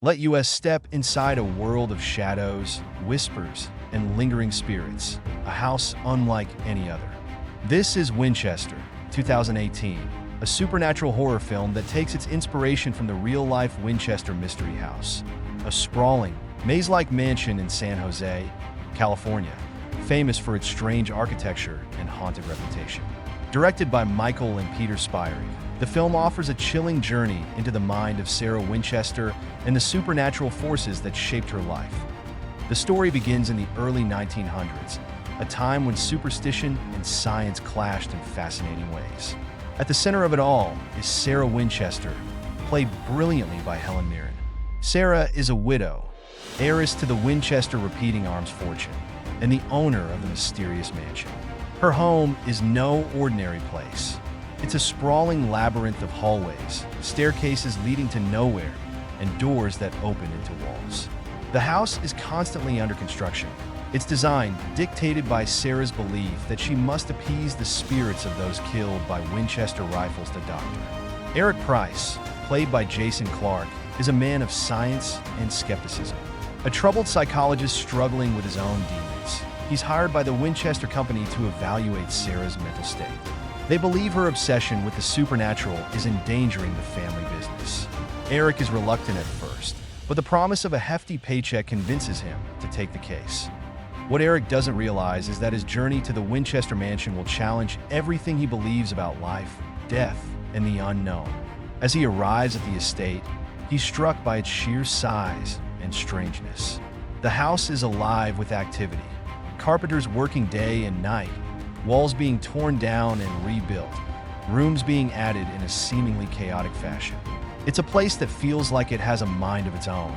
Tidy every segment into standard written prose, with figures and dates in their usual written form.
Let us step inside a world of shadows, whispers, and lingering spirits, a house unlike any other. This is Winchester, 2018, a supernatural horror film that takes its inspiration from the real-life Winchester Mystery House, a sprawling, maze-like mansion in San Jose, California, famous for its strange architecture and haunted reputation. Directed by Michael and Peter Spyrig, the film offers a chilling journey into the mind of Sarah Winchester and the supernatural forces that shaped her life. The story begins in the early 1900s, a time when superstition and science clashed in fascinating ways. At the center of it all is Sarah Winchester, played brilliantly by Helen Mirren. Sarah is a widow, heiress to the Winchester repeating arms fortune, and the owner of the mysterious mansion. Her home is no ordinary place. It's a sprawling labyrinth of hallways, staircases leading to nowhere, and doors that open into walls. The house is constantly under construction. Its design dictated by Sarah's belief that she must appease the spirits of those killed by Winchester rifles to Dr. Eric Price, played by Jason Clarke, is a man of science and skepticism. A troubled psychologist struggling with his own demons, he's hired by the Winchester Company to evaluate Sarah's mental state. They believe her obsession with the supernatural is endangering the family business. Eric is reluctant at first, but the promise of a hefty paycheck convinces him to take the case. What Eric doesn't realize is that his journey to the Winchester mansion will challenge everything he believes about life, death, and the unknown. As he arrives at the estate, he's struck by its sheer size and strangeness. The house is alive with activity, carpenters working day and night, walls being torn down and rebuilt, rooms being added in a seemingly chaotic fashion. It's a place that feels like it has a mind of its own.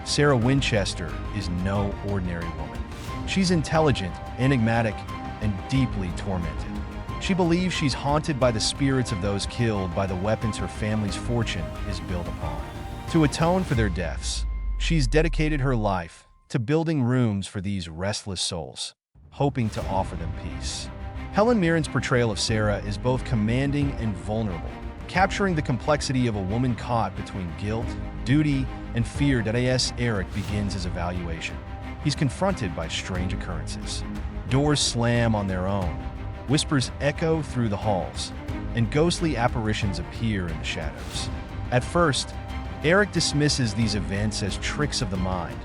Sarah Winchester is no ordinary woman. She's intelligent, enigmatic, and deeply tormented. She believes she's haunted by the spirits of those killed by the weapons her family's fortune is built upon. To atone for their deaths, she's dedicated her life to building rooms for these restless souls, hoping to offer them peace. Helen Mirren's portrayal of Sarah is both commanding and vulnerable, capturing the complexity of a woman caught between guilt, duty, and fear. As Eric begins his evaluation, he's confronted by strange occurrences. Doors slam on their own, whispers echo through the halls, and ghostly apparitions appear in the shadows. At first, Eric dismisses these events as tricks of the mind,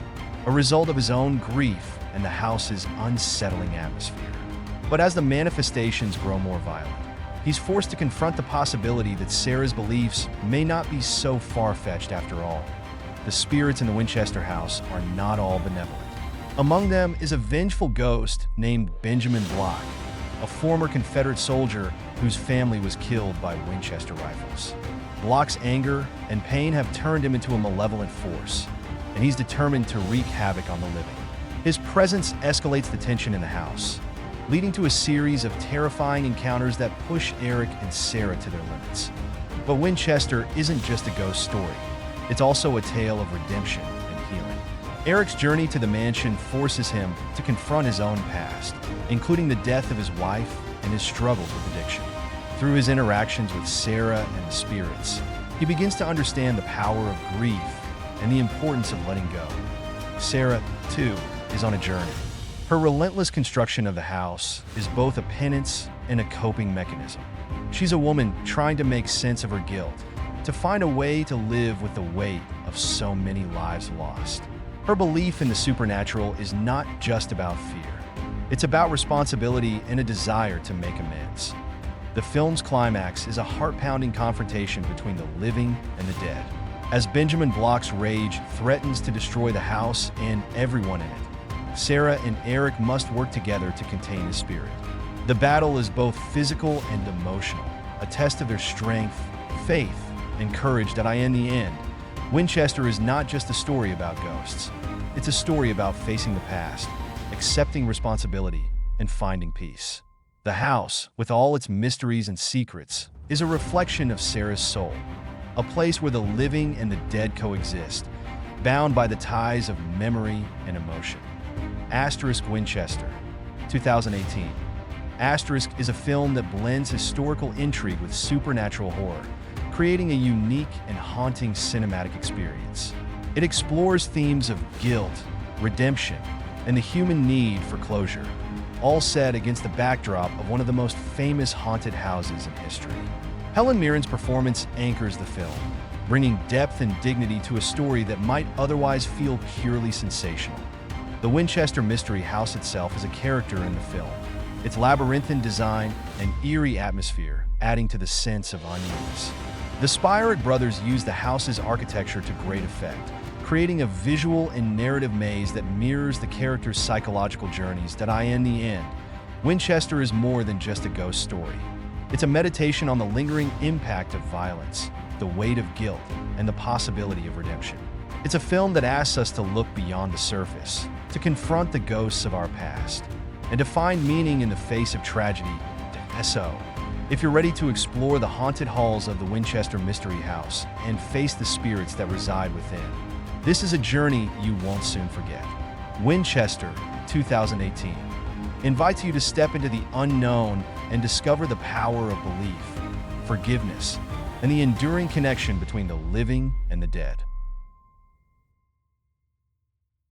a result of his own grief and the house's unsettling atmosphere. But as the manifestations grow more violent, he's forced to confront the possibility that Sarah's beliefs may not be so far-fetched after all. The spirits in the Winchester house are not all benevolent. Among them is a vengeful ghost named Benjamin Block, a former Confederate soldier whose family was killed by Winchester rifles. Block's anger and pain have turned him into a malevolent force, and he's determined to wreak havoc on the living. His presence escalates the tension in the house, leading to a series of terrifying encounters that push Eric and Sarah to their limits. But Winchester isn't just a ghost story. It's also a tale of redemption and healing. Eric's journey to the mansion forces him to confront his own past, including the death of his wife and his struggles with addiction. Through his interactions with Sarah and the spirits, he begins to understand the power of grief and the importance of letting go. Sarah, too, is on a journey. Her relentless construction of the house is both a penance and a coping mechanism. She's a woman trying to make sense of her guilt, to find a way to live with the weight of so many lives lost. Her belief in the supernatural is not just about fear. It's about responsibility and a desire to make amends. The film's climax is a heart-pounding confrontation between the living and the dead, as Benjamin Block's rage threatens to destroy the house and everyone in it. Sarah and Eric must work together to contain his spirit. The battle is both physical and emotional, a test of their strength, faith, and courage. In the end, Winchester is not just a story about ghosts. It's a story about facing the past, accepting responsibility, and finding peace. The house, with all its mysteries and secrets, is a reflection of Sarah's soul, a place where the living and the dead coexist, bound by the ties of memory and emotion. Winchester, 2018. is a film that blends historical intrigue with supernatural horror, creating a unique and haunting cinematic experience. It explores themes of guilt, redemption, and the human need for closure, all set against the backdrop of one of the most famous haunted houses in history. Helen Mirren's performance anchors the film, bringing depth and dignity to a story that might otherwise feel purely sensational. The Winchester Mystery House itself is a character in the film, its labyrinthine design and eerie atmosphere adding to the sense of unease. The Spirac brothers used the house's architecture to great effect, creating a visual and narrative maze that mirrors the characters' psychological journeys that, in the end, Winchester is more than just a ghost story. It's a meditation on the lingering impact of violence, the weight of guilt, and the possibility of redemption. It's a film that asks us to look beyond the surface, to confront the ghosts of our past, and to find meaning in the face of tragedy. So, if you're ready to explore the haunted halls of the Winchester Mystery House and face the spirits that reside within, this is a journey you won't soon forget. Winchester, 2018, invites you to step into the unknown and discover the power of belief, forgiveness, and the enduring connection between the living and the dead.